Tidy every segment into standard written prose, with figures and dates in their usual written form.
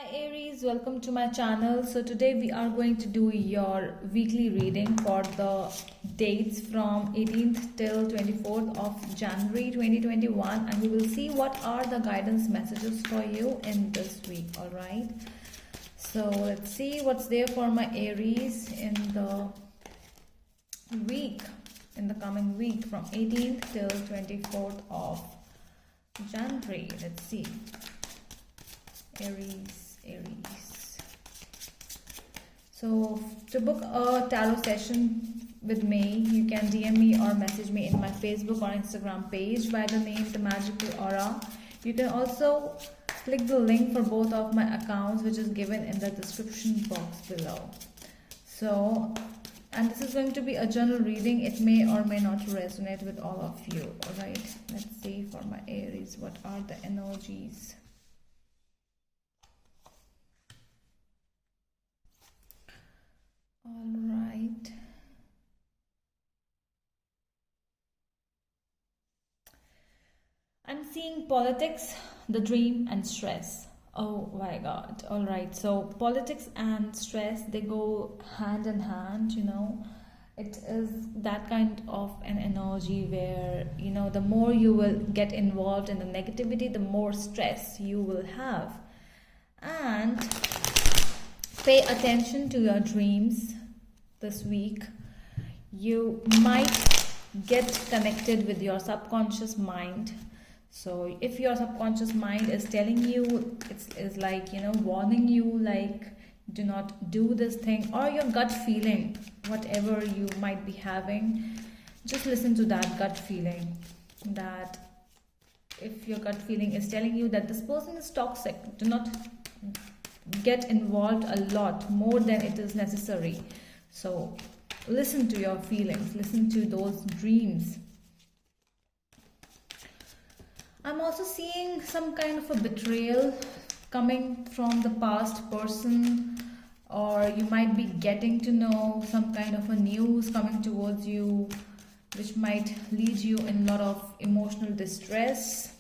Hi Aries, welcome to my channel. So today we are going to do your weekly reading for the dates from 18th till 24th of January 2021, and we will see what are the guidance messages for you in this week. All right, so let's see what's there for my Aries in the week, in the coming week from 18th till 24th of January. Let's see. Aries. So to book a tarot session with me, you can DM me or message me in my Facebook or Instagram page by the name The Magical Aura. You can also click the link for both of my accounts, which is given in the description box below. So, and this is going to be a general reading. It may or may not resonate with all of you. Alright, let's see for my Aries, what are the energies? All right. I'm seeing politics, the dream, and stress. Oh my God. All right. So politics and stress, they go hand in hand, you know. It is that kind of an energy where, you know, the more you will get involved in the negativity, the more stress you will have. And pay attention to your dreams this week. You might get connected with your subconscious mind. So if your subconscious mind is telling you, it's like, you know, warning you, like, do not do this thing, or your gut feeling, whatever you might be having, just listen to that gut feeling. That if your gut feeling is telling you that this person is toxic, do not get involved a lot more than it is necessary. So listen to your feelings, listen to those dreams. I'm also seeing some kind of a betrayal coming from the past person, or you might be getting to know some kind of a news coming towards you, which might lead you in a lot of emotional distress.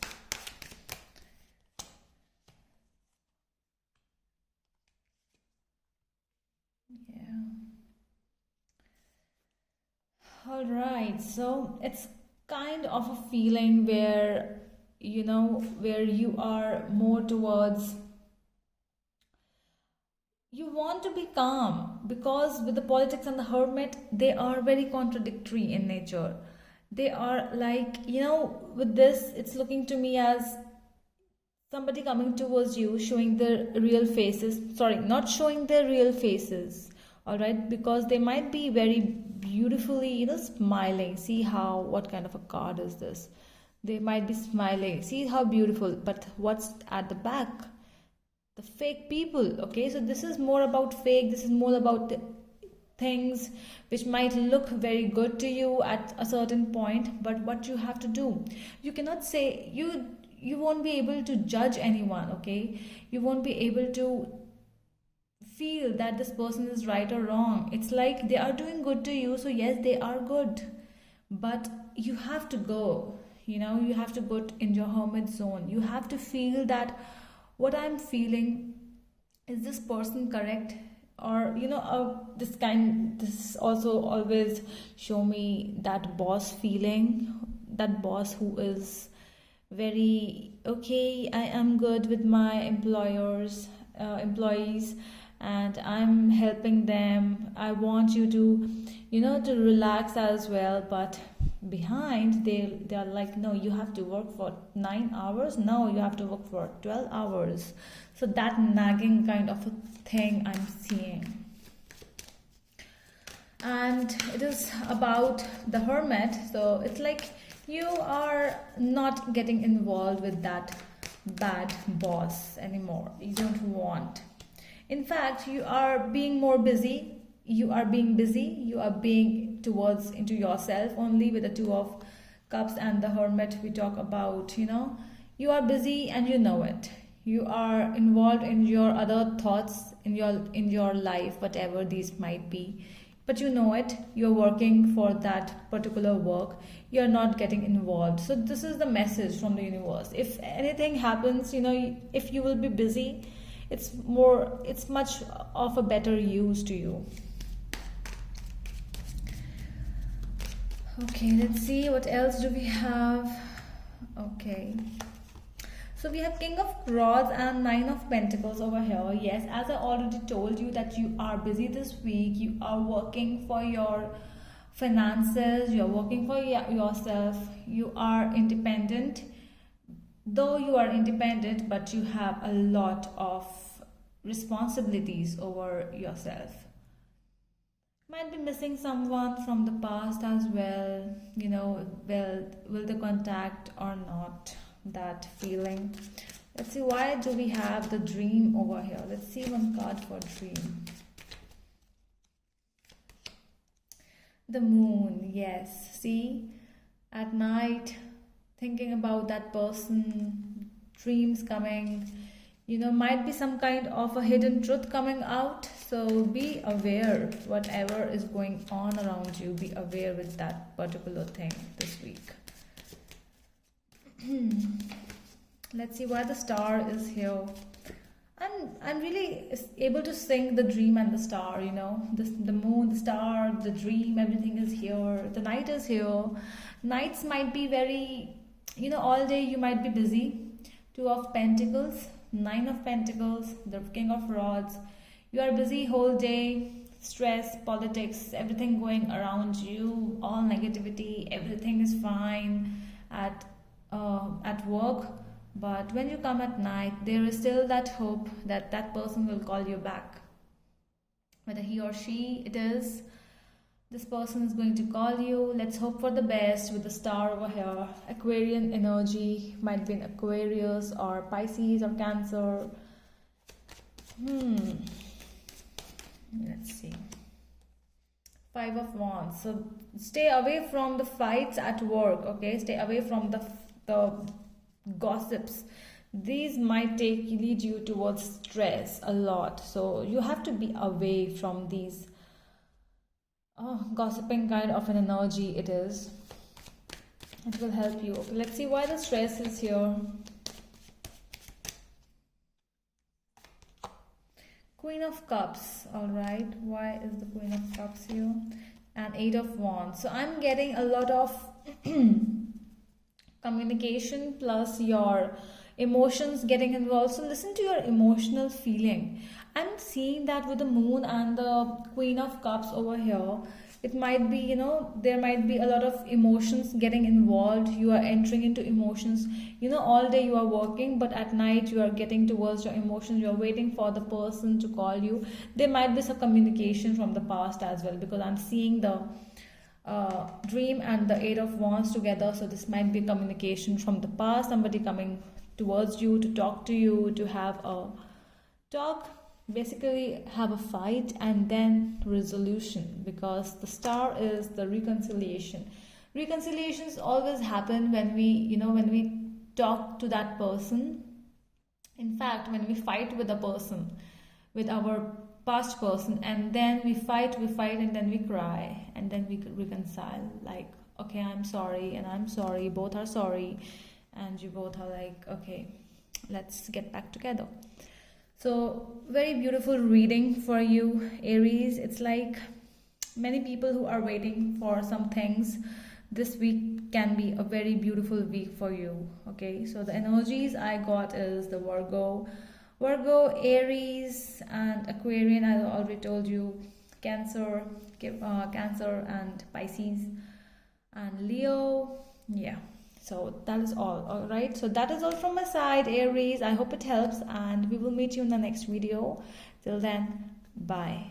All right, so it's kind of a feeling where, you know, where you are more towards, you want to be calm, because with the politics and the hermit, they are very contradictory in nature. They are like, you know, with this, it's looking to me as somebody coming towards you, showing their real faces. Sorry, not showing their real faces. All right, because they might be very beautifully, you know, smiling. See how, what kind of a card is this? They might be smiling. See how beautiful, but what's at the back? The fake people. Okay, so this is more about fake. This is more about the things which might look very good to you at a certain point, but what you have to do, you cannot say, you won't be able to judge anyone. Okay, you won't be able to feel that this person is right or wrong. It's like they are doing good to you, so yes, they are good, but you have to go, you know, you have to go in your hermit zone. You have to feel that what I'm feeling, is this person correct? Or, you know, this also always show me that boss feeling, that boss who is very, okay, I am good with my employees, and I'm helping them. I want you to, you know, to relax as well, but behind they are like, no, you have to work for 9 hours, no, you have to work for 12 hours. So that nagging kind of a thing I'm seeing. And it is about the hermit, so it's like you are not getting involved with that bad boss anymore. You don't want. In fact, you are being more busy. You are being busy. You are being towards into yourself only. With the Two of Cups and the Hermit, we talk about, you know, you are busy and you know it. You are involved in your other thoughts in your life, whatever these might be. But you know it. You're working for that particular work. You're not getting involved. So this is the message from the universe. If anything happens, you know, if you will be busy, it's much of a better use to you. Okay, let's see what else do we have. Okay, so we have King of Rods and Nine of Pentacles over here. Yes, as I already told you that you are busy this week. You are working for your finances, you're working for yourself, you are independent. Though you are independent, but you have a lot of responsibilities over yourself. Might be missing someone from the past as well, you know. Will they contact or not, that feeling. Let's see, why do we have the Dream over here? Let's see one card for Dream. The Moon. Yes, see, at night thinking about that person, dreams coming, you know, might be some kind of a hidden truth coming out. So be aware, whatever is going on around you, be aware with that particular thing this week. Let's see why the Star is here. I'm really able to sync the Dream and the Star, you know. The Moon, the Star, the Dream, everything is here. The Night is here. Nights might be very, you know, all day you might be busy. Two of Pentacles, Nine of Pentacles, the King of Rods. You are busy whole day, stress, politics, everything going around you, all negativity, everything is fine at work. But when you come at night, there is still that hope that that person will call you back. Whether he or she it is, this person is going to call you. Let's hope for the best with the Star over here. Aquarian energy, might be in Aquarius or Pisces or Cancer. Let's see. Five of Wands. So stay away from the fights at work, okay? Stay away from the gossips. These might lead you towards stress a lot. So you have to be away from these gossiping kind of an energy it is. It will help you. Okay, let's see why the stress is here. Queen of Cups. All right, why is the Queen of Cups here? And Eight of Wands. So I'm getting a lot of communication plus your emotions getting involved. So listen to your emotional feeling. I'm seeing that with the Moon and the Queen of Cups over here. It might be, you know, there might be a lot of emotions getting involved. You are entering into emotions, you know, all day you are working, but at night you are getting towards your emotions. You are waiting for the person to call you. There might be some communication from the past as well, because I'm seeing the Dream and the Eight of Wands together. So this might be communication from the past, somebody coming towards you to talk to you, to have a talk, basically have a fight, and then resolution, because the Star is the reconciliation. Reconciliations always happen when we, you know, when we talk to that person. In fact, when we fight with a person, with our past person, and then we fight, and then we cry, and then we reconcile, like, okay, I'm sorry and I'm sorry, both are sorry, and you both are like, okay, let's get back together. So very beautiful reading for you, Aries. It's like many people who are waiting for some things, this week can be a very beautiful week for you. Okay, so the energies I got is the Virgo, Aries, and Aquarian. I already told you, Cancer and Pisces, and Leo. Yeah, so that is all right. So that is all from my side, Aries. I hope it helps, and we will meet you in the next video. Till then, bye.